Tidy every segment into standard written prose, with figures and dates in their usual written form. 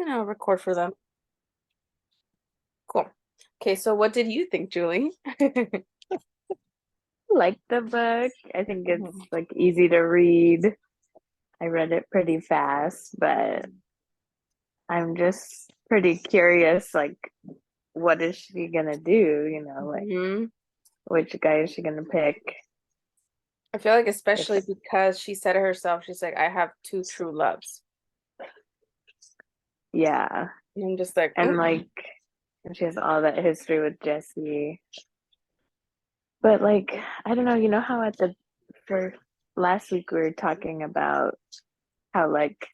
gonna record for them. Cool. Okay, so what did you think, Julie? Like the book. I think it's Mhm. like easy to read. I read it pretty fast, but I'm just pretty curious, like what is she gonna do? Like Mhm. which guy is she gonna pick? I feel like If especially because she said it herself, she's like, I have two true loves. yeah. And I'm just like, And like and she has all that history with Jesse. But like, I don't know, how at the for last week we were talking about how like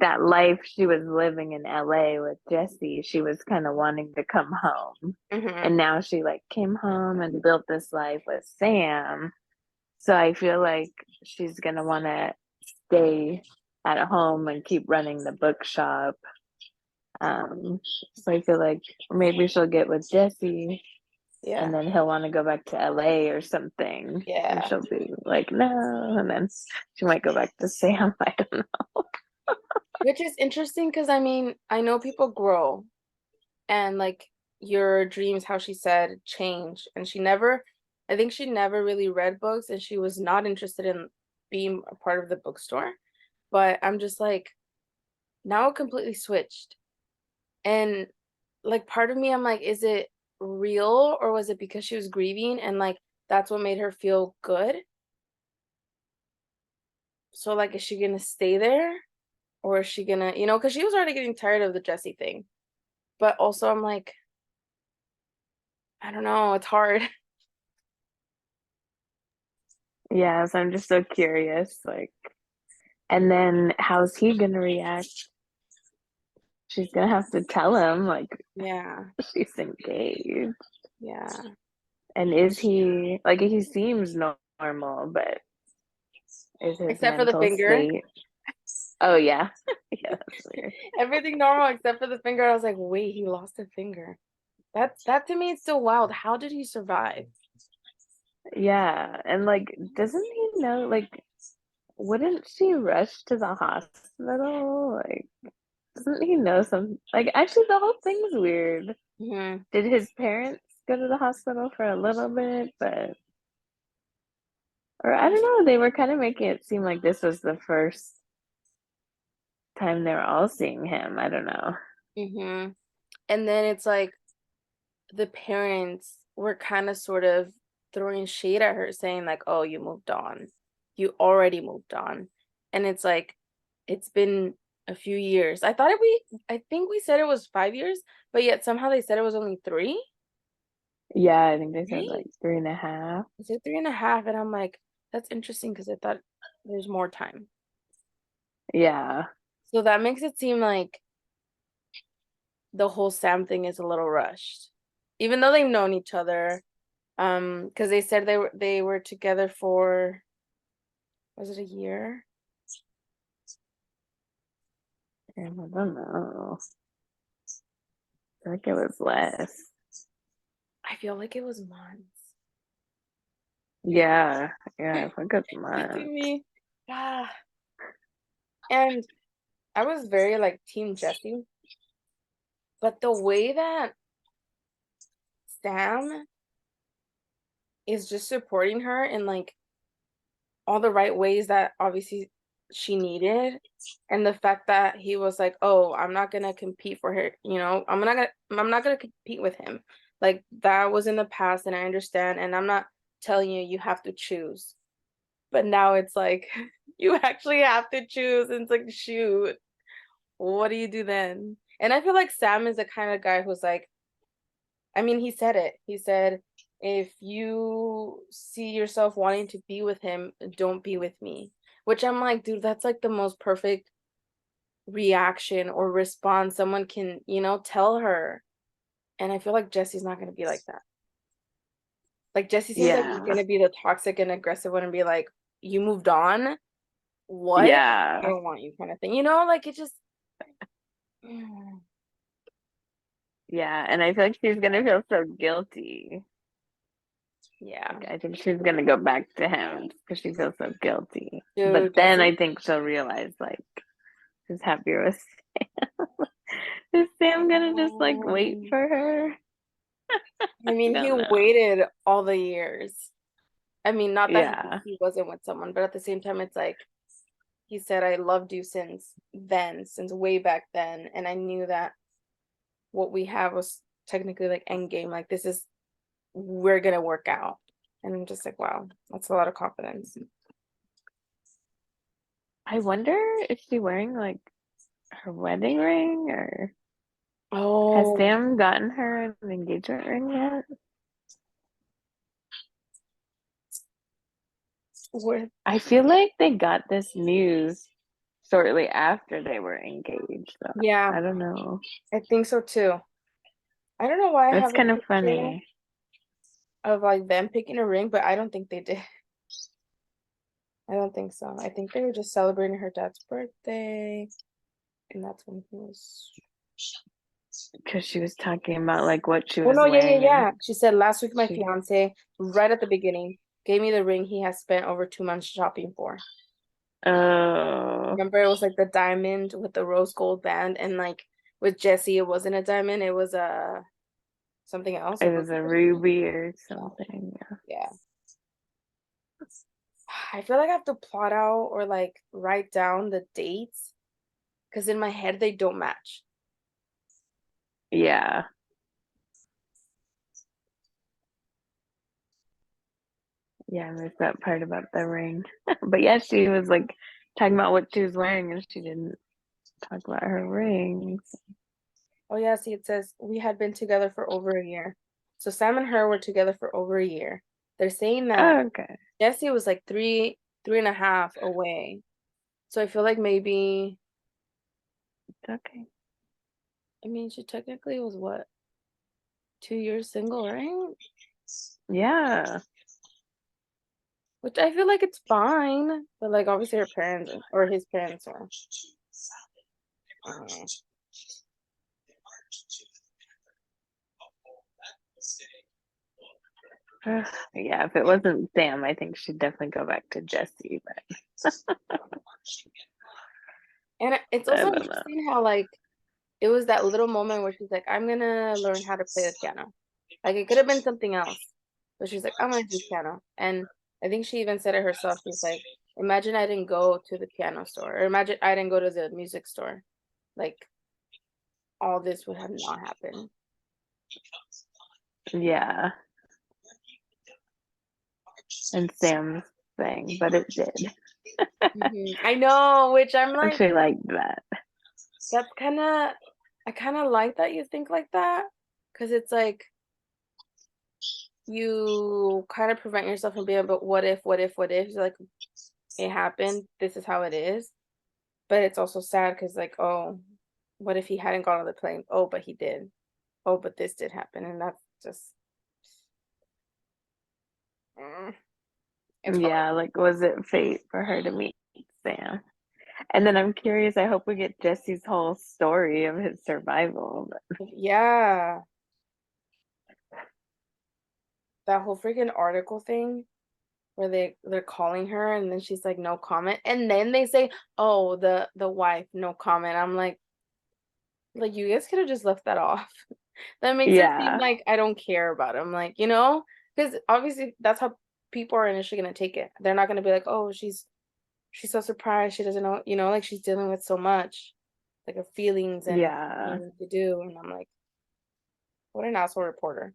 that life she was living in LA with Jesse, she was kind of wanting to come home. hmm And now she like came home and built this life with Sam. So I feel like she's gonna want to stay at home and keep running the bookshop. So I feel like maybe she'll get with Jesse and Yeah. then he'll want to go back to LA or something. And Yeah. she'll be like, no. And then she might go back to Sam. I don't know. Which is interesting because I mean, I know people grow and like your dreams, how she said, change. And I think she never really read books and she was not interested in being a part of the bookstore. But I'm just like, now it completely switched. And like part of me, I'm like, is it real or was it because she was grieving and like that's what made her feel good? So like, is she gonna stay there or is she gonna, because she was already getting tired of the Jesse thing. But also, I'm like, I don't know, it's hard. Yeah, so I'm just so curious. Like, and then how's he gonna react? She's gonna have to tell him like Yeah, she's engaged. yeah. And is he like he seems normal, but is his Except for the mental finger. state? Oh yeah, yeah, that's weird. Everything normal except for the finger. I was like, wait, he lost a finger. That to me is so wild. How did he survive? Yeah, and like, doesn't he know? Like, wouldn't she rush to the hospital? Like, doesn't he know some? Like, actually, the whole thing's weird. hmm Did his parents go to the hospital for a little bit? But, or I don't know, they were kind of making it seem like this was the first time they were all seeing him. I don't know. hmm And then it's like the parents were kind of sort of throwing shade at her, saying like, "Oh, you moved on. You already moved on." And it's like it's been a few years. I think we said it was 5 years, but yet somehow they said it was only three. Yeah, I think they said Right? like 3.5. Is it 3.5? And I'm like, that's interesting because I thought there's more time. Yeah. So that makes it seem like the whole Sam thing is a little rushed. Even though they've known each other, because they said they were together for, was it a year? And I don't know. I feel like it was less. I feel like it was months. Yeah. Yeah, I think it's You see months. me? Ah. And I was very like Team Jesse, but the way that Sam is just supporting her in like all the right ways that obviously she needed, and the fact that he was like, "Oh, I'm not gonna compete for her, I'm not gonna compete with him." Like that was in the past, and I understand, and I'm not telling you you have to choose. But now it's like you actually have to choose, and it's like, shoot, what do you do then? And I feel like Sam is the kind of guy who's like, I mean, he said it. He said, if you see yourself wanting to be with him, don't be with me. Which I'm like, dude, that's like the most perfect reaction or response someone can, tell her. And I feel like Jesse's not going to be like that. Like, Jesse seems like he's Yeah. going to be the toxic and aggressive one and be like, you moved on? What? I Yeah. don't want you kind of thing. You know, like it just, Yeah. And I feel like she's gonna feel so guilty. yeah. Like I think she's gonna go back to him because she feels so guilty. But Dude, then Jesse, I think she'll realize like She's happier with is Sam gonna just like wait Um, for her? I mean, he Don't know. waited all the years. I mean, not that Yeah. he wasn't with someone, but at the same time, it's like he said, I loved you since then, since way back then. And I knew that what we have was technically like end game. Like, this is, we're gonna work out. And I'm just like, wow, that's a lot of confidence. I wonder if she's wearing like her wedding ring or has Oh, Sam gotten her an engagement ring yet? we're, I feel like they got this news shortly after they were engaged, though. yeah, I don't know. I think so too. I don't know why I That's have a kind of picture funny. of like them picking a ring, but I don't think they did. I don't think so. I think they were just celebrating her dad's birthday, and that's when he was. Because she was talking about like what she Oh was no, yeah, yeah, wearing. yeah. She said last week my She, fiance, right at the beginning, gave me the ring he has spent over 2 months shopping for. oh, Remember, it was like the diamond with the rose gold band, and like with Jesse, it wasn't a diamond, it was a something else, it a was ruby. a ruby or something. Yeah. I feel like I have to plot out or like write down the dates because in my head they don't match. Yeah. Yeah, I missed that part about the ring. But yeah, she was like talking about what she was wearing and she didn't talk about her ring. Oh yeah, see, it says we had been together for over a year. So Sam and her were together for over a year. They're saying that Oh, okay. Jesse was like three and a half away. So I feel like maybe, It's okay. I mean, she technically was what, 2 years single, right? Yeah. Which I feel like it's fine, but like obviously her parents or his parents are. I don't know. Yeah, if it wasn't Sam, I think she'd definitely go back to Jesse, but And it's I also don't know. interesting how like it was that little moment where she's like, I'm gonna learn how to play the piano. Like it could have been something else, but she's like, I'm gonna do piano. And I think she even said it herself. She's like, imagine I didn't go to the piano store, or imagine I didn't go to the music store. Like all this would have not happened. Yeah, and Sam's thing, but it did. I know, which I'm And like, she liked that. that's kind of, I kind of like that you think like that, because it's like you kind of prevent yourself from being, but what if, what if, what if? Like it happened. This is how it is. But it's also sad because, like, oh, what if he hadn't gone on the plane? Oh, but he did. Oh, but this did happen, and that's just, mm, it's hard. Yeah, like was it fate for her to meet Sam? And then I'm curious, I hope we get Jesse's whole story of his survival. Yeah, that whole freaking article thing where they're calling her, and then she's like, no comment, and then they say, oh, the wife, no comment. I'm like you guys could have just left that off. That makes it seem Yeah, like I don't care about him, like because obviously that's how people are initially gonna take it. They're not gonna be like, oh, she's so surprised she doesn't know, like she's dealing with so much, like her feelings and yeah. things to do. And I'm like, what an asshole reporter.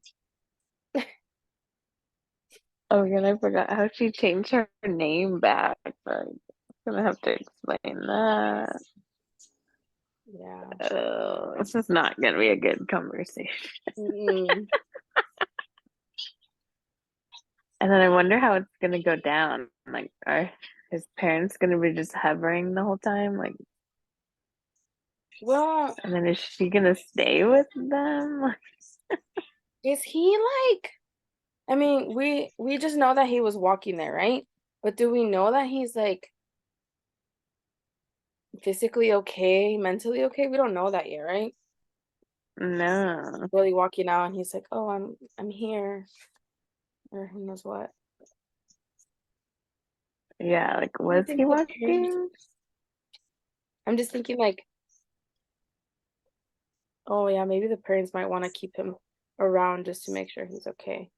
Oh, and I forgot how she changed her name back. I'm gonna have to explain that. Yeah. This is not gonna be a good conversation. Mm-mm. And then I wonder how it's gonna go down. Like, are his parents gonna be just hovering the whole time? Like, Well, and then is she gonna stay with them? is he like, I mean, we just know that he was walking there, right? But do we know that he's like physically okay, mentally okay? We don't know that yet, right? No. Really walking out and he's like, oh, I'm here, or who knows what. Yeah, like, I was he think the parents, walking? I'm just thinking like, oh yeah, maybe the parents might want to keep him around just to make sure he's okay.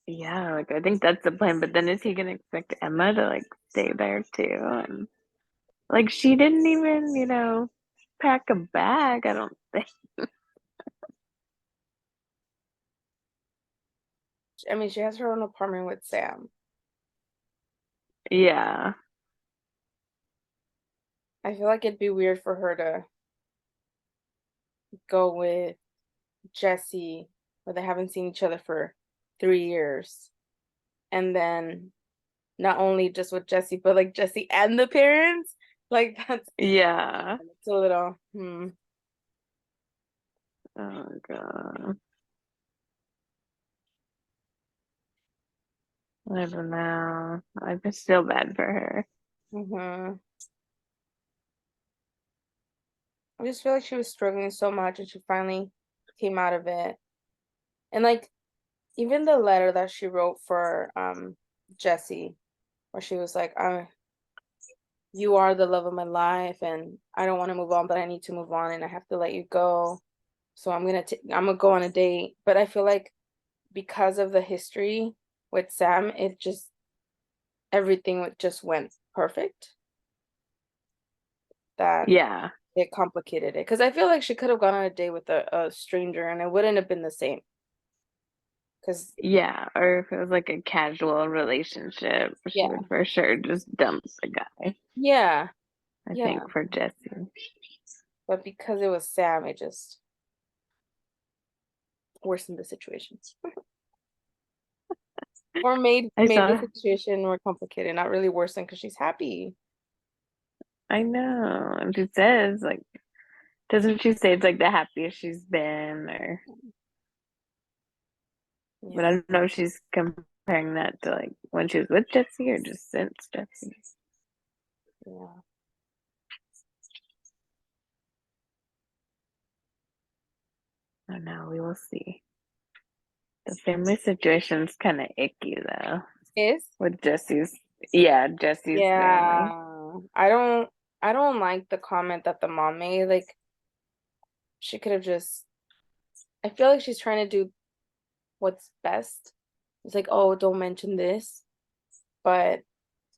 Yeah, like I think that's the plan. But then is he gonna expect Emma to like stay there too? And like she didn't even, pack a bag. I don't think. I mean, she has her own apartment with Sam. Yeah, I feel like it'd be weird for her to go with Jesse, where they haven't seen each other for 3 years, and then not only just with Jesse, but like Jesse and the parents. Like yeah. it's a little hmm. Oh god, I don't know. I just feel bad for her. Hmm. I just feel like she was struggling so much and she finally came out of it. And like even the letter that she wrote for Jesse, where she was like, you are the love of my life and I don't want to move on, but I need to move on and I have to let you go. So I'm gonna go on a date. But I feel like because of the history with Sam, it just just went perfect. That Yeah, it complicated it. Because I feel like she could have gone on a date with a stranger and it wouldn't have been the same. Because yeah. Or if it was like a casual relationship, she yeah, would for sure just dump the guy. yeah, I yeah. think for Jesse. But because it was Sam, it just worsened the situation. Or I made the saw. situation more complicated, not really worsened because she's happy. I know. And she says like, doesn't she say it's like the happiest she's been? Or, but I Yeah. don't know if she's comparing that to like when she was with Jesse or just since Jesse. Yeah. I don't know. We will see. The family situation's kind of icky though Is? with Jesse's family. Yeah. I don't like the comment that the mom made. Like she could have just I feel like she's trying to do what's best. It's like, oh, don't mention this. But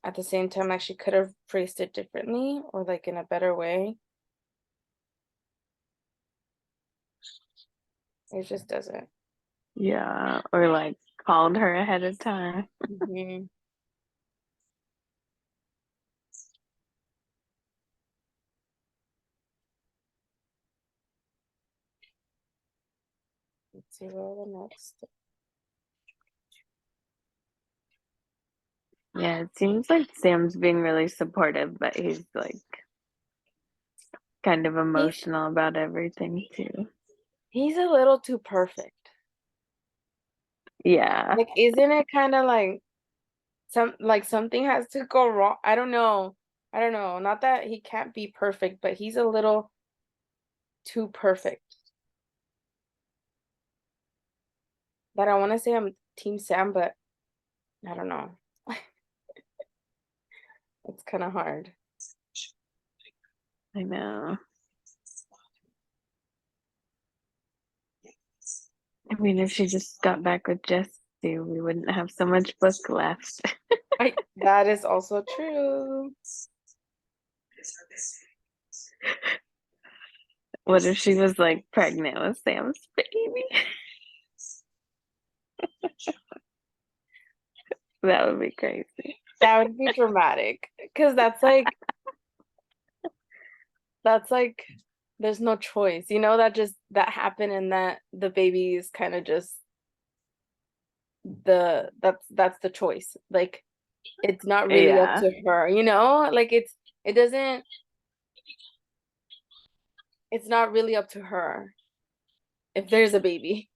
at the same time, like she could have phrased it differently or like in a better way. It just doesn't. Yeah, or like called her ahead of time. Hmm. Let's see what the next. Yeah, it seems like Sam's being really supportive, but he's like kind of He emotional about everything too. he's a little too perfect. Yeah, Like, isn't it kind of like something has to go wrong? I don't know. I don't know. Not that he can't be perfect, but he's a little too perfect. That I want to say I'm Team Sam, but I don't know. It's kind of hard. I know. I mean, if she just got back with Jesse, we wouldn't have so much book left. That is also true. What if she was like pregnant with Sam's baby? That would be crazy. That would be dramatic because that's like there's no choice. You know that just that happened and that the baby is kind of just that's the choice. Like it's not really up Yeah. to her, you know? Like it doesn't it's not really up to her if there's a baby.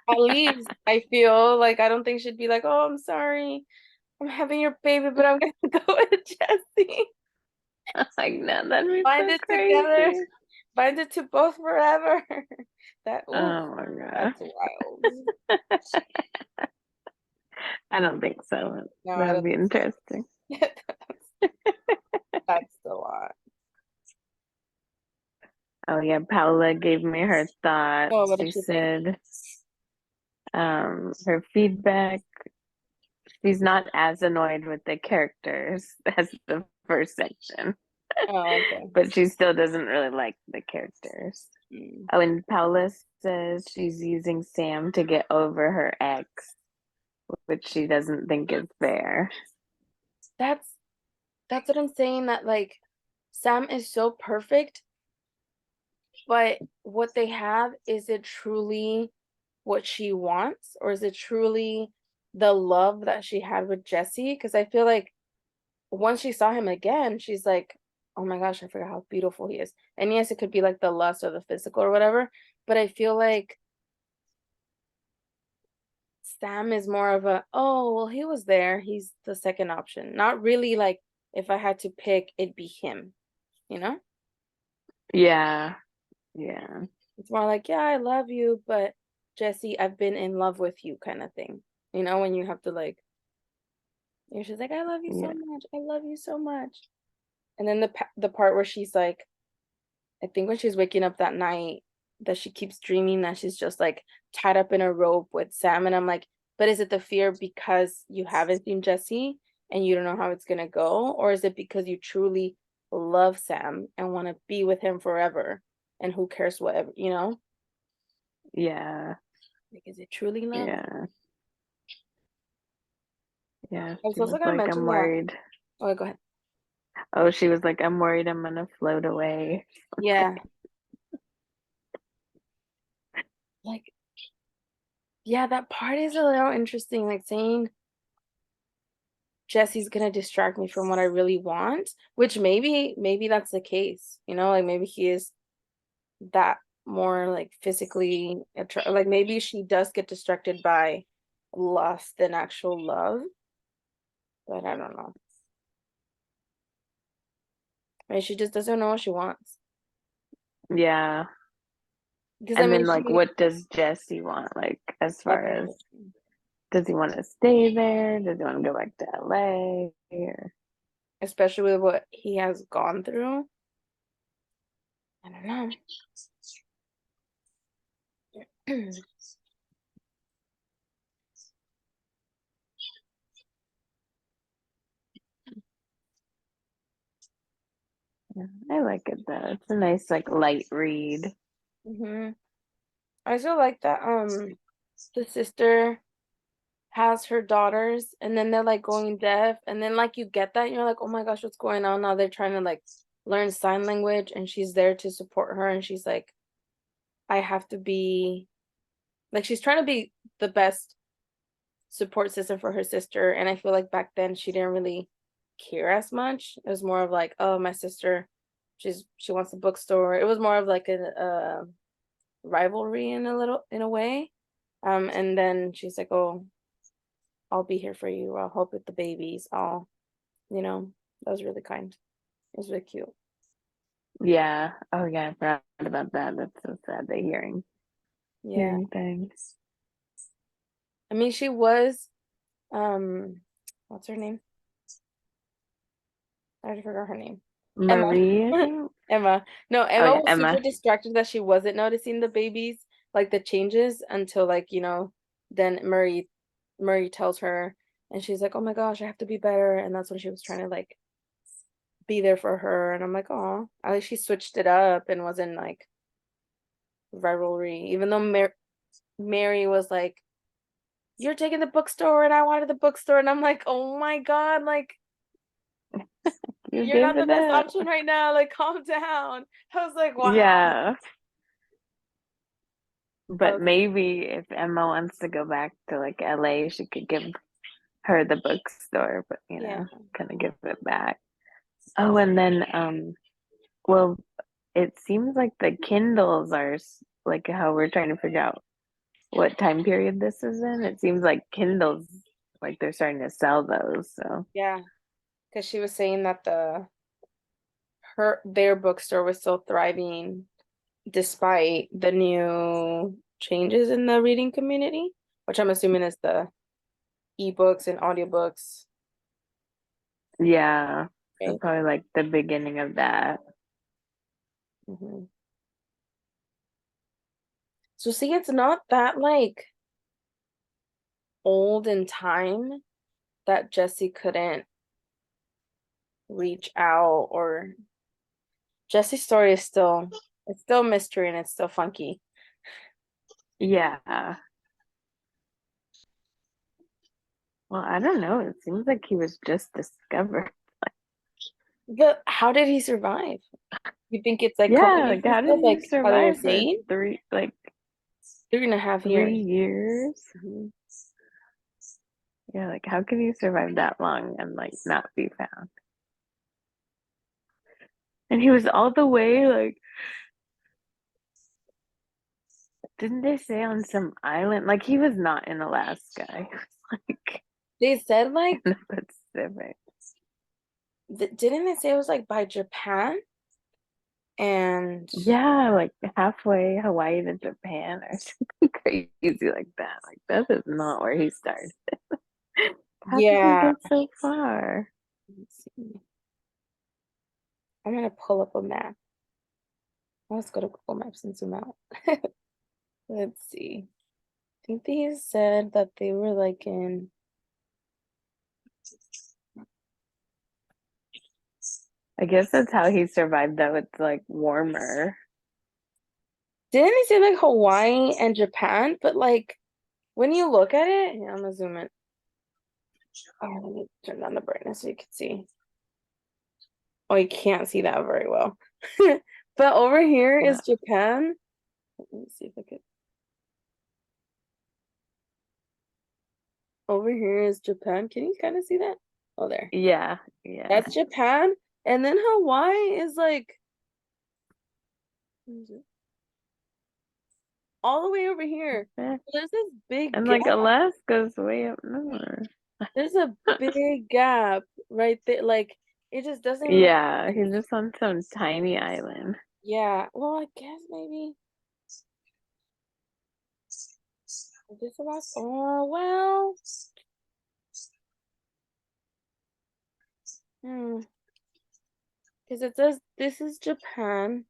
At least I feel like I don't think she'd be like, "Oh, I'm sorry. I'm having your baby, but I'm gonna go with Jesse. Like, no, that'd be Bind so it together. crazy. Bind it to both forever." That oof, Oh my god. that's wild. I don't think so. No, I That would don't be think interesting. so. That's a lot. Oh yeah, Paula gave me her thoughts. Oh, what did She she say? said, her feedback, she's not as annoyed with the characters as the first section, Oh, okay. but she still doesn't really like the characters. Mm. Oh, and Paula says she's using Sam to get over her ex, which she doesn't think is fair. That's that's what I'm saying, that like Sam is so perfect, but what they have, is it truly what she wants, or is it truly the love that she had with Jesse? Because I feel like once she saw him again, she's like, oh my gosh, I forgot how beautiful he is. And yes, it could be like the lust or the physical or whatever, but I feel like Sam is more of a, oh, well, he was there. He's the second option. Not really like, if I had to pick, it'd be him, you know? Yeah, yeah, It's more like, yeah, I love you, but Jesse, I've been in love with you kind of thing. You know, when you have to like, you're just like, I love you so yeah, much. I love you so much. And then the part where she's like, I think when she's waking up that night, that she keeps dreaming that she's just like tied up in a rope with Sam. And I'm like, but is it the fear because you haven't seen Jesse and you don't know how it's gonna go? Or is it because you truly love Sam and want to be with him forever? And who cares whatever, you know? yeah, Like, is it truly love? yeah, yeah. I was She also was gonna like, I'm mention that. worried. Oh, go ahead. Oh, she was like, I'm worried I'm gonna float away. Yeah. Like, yeah, that part is a little interesting. Like saying Jesse's gonna distract me from what I really want, which maybe that's the case, you know, like maybe he is that more like physically like maybe she does get distracted by lust than actual love, but I don't know. Maybe she just doesn't know what she wants. Yeah. Because I And mean then like she what does Jesse want? Like as far okay, as does he want to stay there? Does he want to go back to LA? Or... especially with what he has gone through. I don't know. Yeah, I like it though. It's a nice like light read. hmm I also like that the sister has her daughters and then they're like going deaf, and then like you get that and you're like, oh my gosh, what's going on now? They're trying to like learn sign language and she's there to support her, and she's like, I have to be like, she's trying to be the best support system for her sister. And I feel like back then she didn't really care as much. It was more of like, oh, my sister, she wants a bookstore. It was more of like a rivalry in a way. And then she's like, oh, I'll be here for you. I'll help with the babies. I'll, you know, that was really kind. It was really cute. Yeah. Oh yeah, I forgot about that. That's so sad. The Yeah. hearing things. I mean, she was, um, what's her name? I already forgot her name. Emma. Marie, I think. Emma. No, Oh Emma yeah, was super Emma. distracted that she wasn't noticing the babies, like the changes until like, you know, then Murray tells her and she's like, oh my gosh, I have to be better. And that's when she was trying to like be there for her. And I'm like, oh, at least she switched it up and wasn't like rivalry, even though Mary was like, you're taking the bookstore and I wanted the bookstore. And I'm like, oh my God, like You you're gave not the it best up. option right now. Like, calm down. I was like, wow. Yeah. That But was maybe if Emma wants to go back to like LA, she could give her the bookstore, but yeah. kind of give it back. Oh, and then well, it seems like the Kindles are like how we're trying to figure out what time period this is in. It seems like Kindles, like they're starting to sell those. So Yeah. Because she was saying that their bookstore was still thriving despite the new changes in the reading community, which I'm assuming is the ebooks and audiobooks. yeah, So right? probably like the beginning of that. Hmm. So see, it's not that like old in time that Jesse couldn't reach out, or Jesse's story is still, it's still mystery and it's still funky. Yeah. Well, I don't know. It seems like he was just discovered. But how did he survive? You think it's like Yeah, coincidence like and how did stuff, he like how they were survive for saying? 3.5 years. 3 years? Mhm. Yeah, like how can you survive that long and like not be found? And he was all the way like, didn't they say on some island? Like he was not in Alaska. He was like They said like, in the Pacific. didn't they say it was like by Japan? And Yeah, like halfway Hawaii to Japan or something crazy like that. Like that is not where he started. How did he yeah, get so far? let's see. I'm gonna pull up a map. Let's go to Google Maps and zoom out. Let's see. I think they said that they were like in, I guess that's how he survived though. It's like warmer. didn't they say like Hawaii and Japan? But like when you look at it, yeah, I'm gonna zoom in. Oh, let me turn down the brightness so you can see. Oh, you can't see that very well. But over here Yeah. is Japan. Let me see if I could. Over here is Japan. Can you kind of see that? Oh, there. Yeah, yeah. That's Japan. And then Hawaii is like, where is it? All the way over here. Eh, There's this big And gap. like Alaska's way up north. There's a big gap right there. Like, it just doesn't make Yeah, he's sense. just on some tiny island. Yeah. Well, I guess maybe this about. Oh, well. Hmm. Because it says this is Japan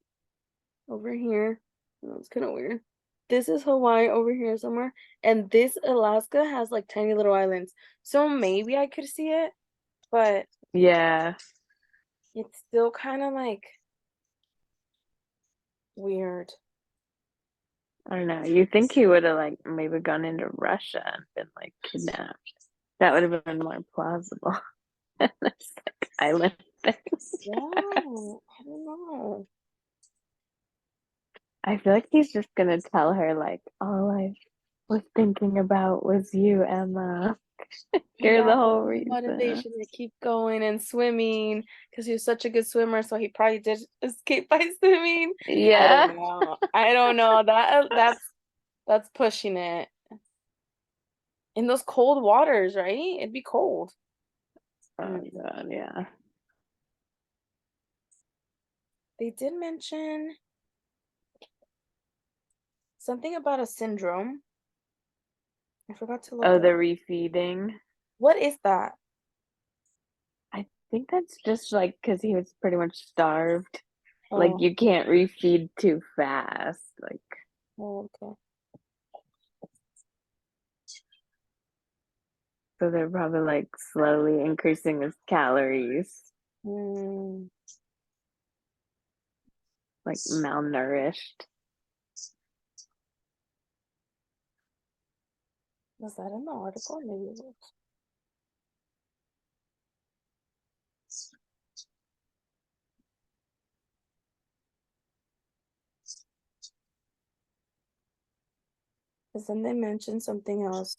over here. Oh, it's kind of weird. This is Hawaii over here somewhere. And this Alaska has like tiny little islands. So maybe I could see it, but Yeah, it's still kind of like weird. I don't know. You think he would have like maybe gone into Russia and been like kidnapped? That would have been more plausible. This like island thing. Yeah, I don't know. I feel like he's just gonna tell her like all I was thinking about was you, Emma. You're Yeah, the whole the reason. motivation to keep going and swimming because he was such a good swimmer, so he probably did escape by swimming. I don't Yeah. know. I don't know. That's pushing it. In those cold waters, right? It'd be cold. Oh Mm. god, yeah. They did mention something about a syndrome. I forgot to look Oh, it up. the refeeding. What is that? I think that's just like because he was pretty much starved. Like Oh, you can't refeed too fast. Like oh, okay. so they're probably like slowly increasing his calories, Hmm. like malnourished. Was that in the article? Maybe it was. Because then they mentioned something else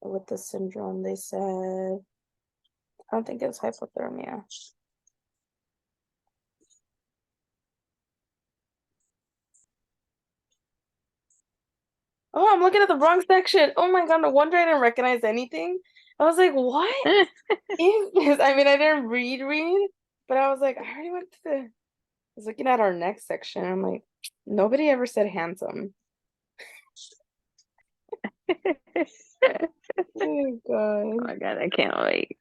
with the syndrome. They said, I don't think it was hypothermia. Oh, I'm looking at the wrong section. Oh my God, no wonder I didn't recognize anything. I was like, what is this? I mean, I didn't read, but I was like, I already went to the, I was looking at our next section. I'm like, nobody ever said handsome. Oh Oh God. my god, I can't wait.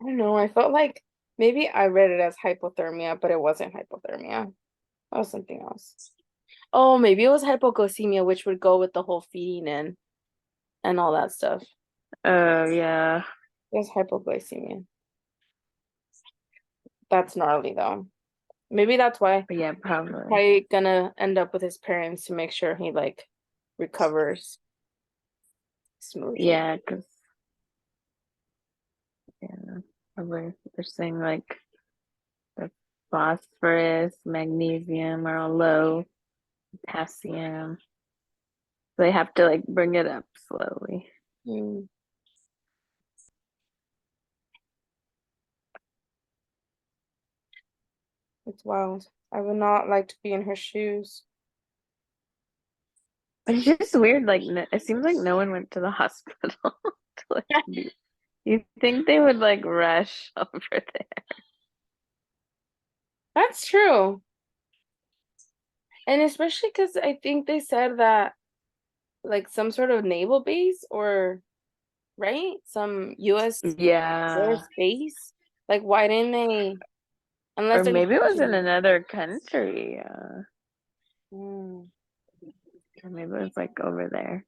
I don't know. I felt like maybe I read it as hypothermia, but it wasn't hypothermia. That was something else. Oh, maybe it was hypoglycemia, which would go with the whole feeding and all that stuff. Oh yeah. It was hypoglycemia. That's gnarly though. Maybe that's why But yeah, probably. probably gonna end up with his parents to make sure he like recovers smoothly. Yeah, because yeah, probably they're saying like the phosphorus, magnesium are all low, potassium. They have to like bring it up slowly. Mm, it's wild. I would not like to be in her shoes. But it's just weird. Like it seems like no one went to the hospital to like do. You think they would like rush over there? That's true. And especially because I think they said that like some sort of naval base or right? Some US Yeah, airspace. Like why didn't they unless or they're maybe it was in not. another country. Mm, Or maybe it was like over there.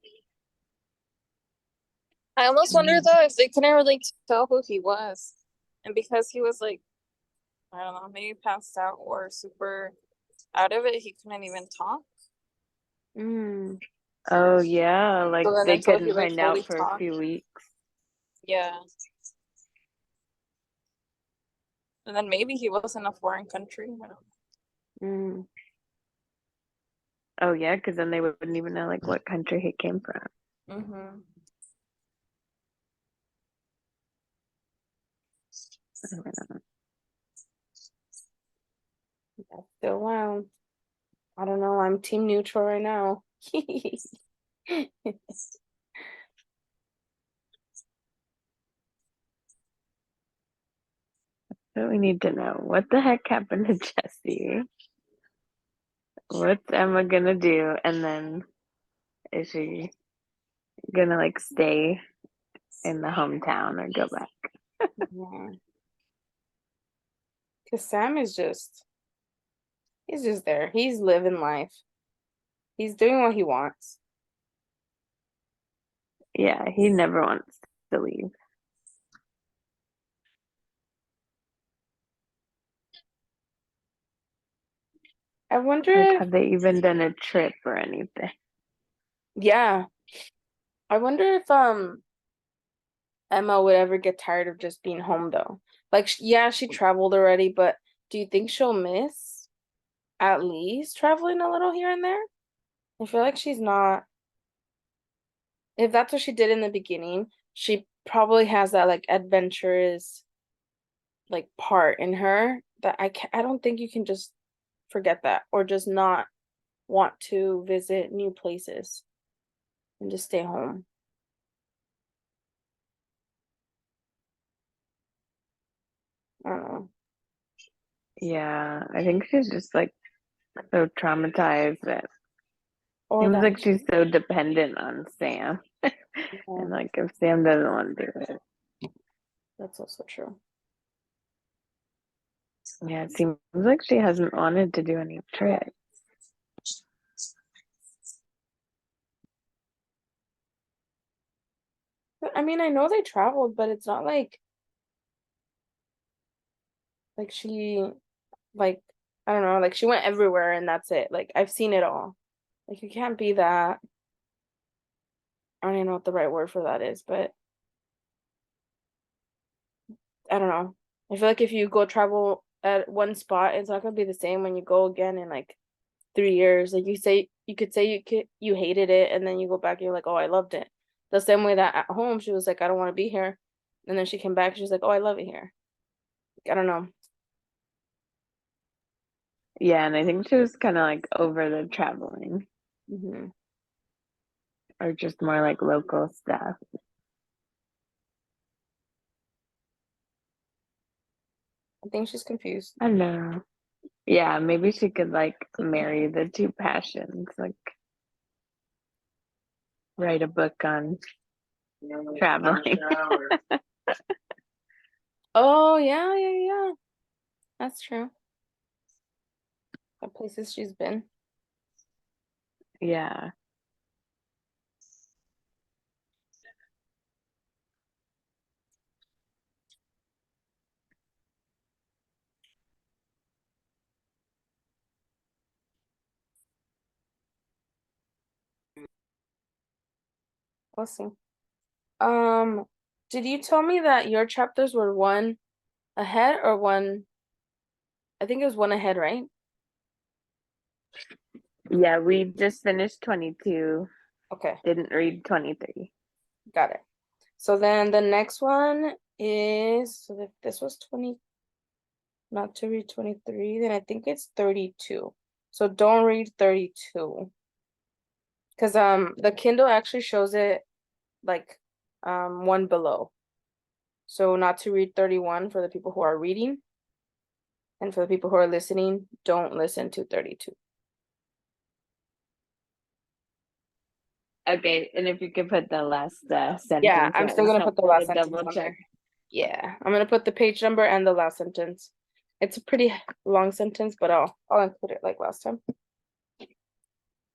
I almost wonder Mm. though if they couldn't really tell who he was. And because he was like, I don't know, maybe passed out or super out of it, he couldn't even talk. mm. Oh yeah, like So then they until he couldn't like find fully out for a talked, few weeks. yeah. And then maybe he was in a foreign country. I don't Mm, Oh yeah, because then they wouldn't even know like what country he came from. know. Mm-hmm. I don't know. that's still wild. I don't know. I'm team neutral right now. So we need to know what the heck happened to Jesse. What's Emma gonna do? And then is she gonna like stay in the hometown or go back? Yeah. Because Sam is he's just there. He's living life. He's doing what he wants. Yeah, he never wants to leave. I wonder Like, if, have they even done a trip or anything? yeah, I wonder if Emma would ever get tired of just being home though. Like, yeah, she traveled already, but do you think she'll miss at least traveling a little here and there? I feel like she's not. If that's what she did in the beginning, she probably has that like adventurous like part in her that I don't think you can just forget that or just not want to visit new places and just stay home. I don't know. Yeah, I think she's just like so traumatized that Or seems that, like she's so dependent on Sam. yeah, And like if Sam doesn't want to do it, that's also true. yeah, it seems like she hasn't wanted to do any trips. But, I mean, I know they traveled, but it's not like she like I don't know, like she went everywhere and that's it. Like I've seen it all. Like you can't be that. I don't even know what the right word for that is, but I don't know. I feel like if you go travel at one spot, it's not gonna be the same when you go again in like 3 years. Like you could say you hated it, and then you go back and you're like, oh, I loved it. The same way that at home she was like, I don't want to be here, and then she came back, she's like, oh, I love it here. Like, I don't know. Yeah, and I think she was kind of like over the traveling Hmm. or just more like local stuff. I think she's confused. I don't know. Yeah, maybe she could like marry the two passions, like write a book on traveling. Oh yeah, yeah, yeah. That's true. The places she's been. Yeah. We'll see. Um, did you tell me that your chapters were one ahead or one? I think it was one ahead, right? Yeah, we just finished 22. Okay, Didn't read 23. got it. So then the next one is, so if this was 20, not to read 23, then I think it's 32. So don't read 32. Because the Kindle actually shows it like one below. So not to read 31 for the people who are reading. And for the people who are listening, don't listen to 32. Okay, and if you could put the last sentence. Yeah, I'm that still was gonna put the helpful last to sentence double on check. there. Yeah, I'm gonna put the page number and the last sentence. It's a pretty long sentence, but I'll include it like last time.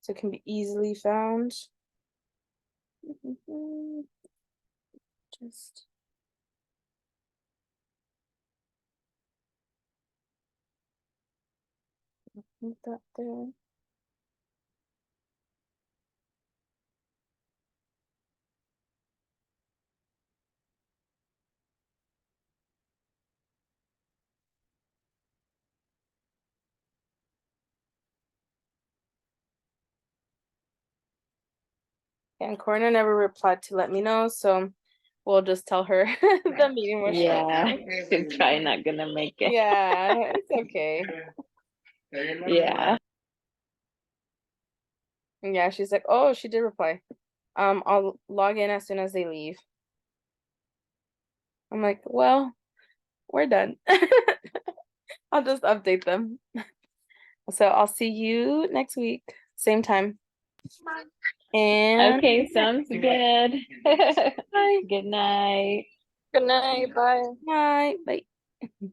So it can be easily found. Just put that there. And Corina never replied to let me know, so we'll just tell her the meeting was short. Yeah, she's probably not gonna make it. Yeah, it's okay. Yeah. Yeah, she's like, oh, she did reply. I'll log in as soon as they leave. I'm like, well, we're done. I'll just update them. So I'll see you next week, same time. And Okay, sounds good. bye. Good night. Good night. Bye. Bye. Bye.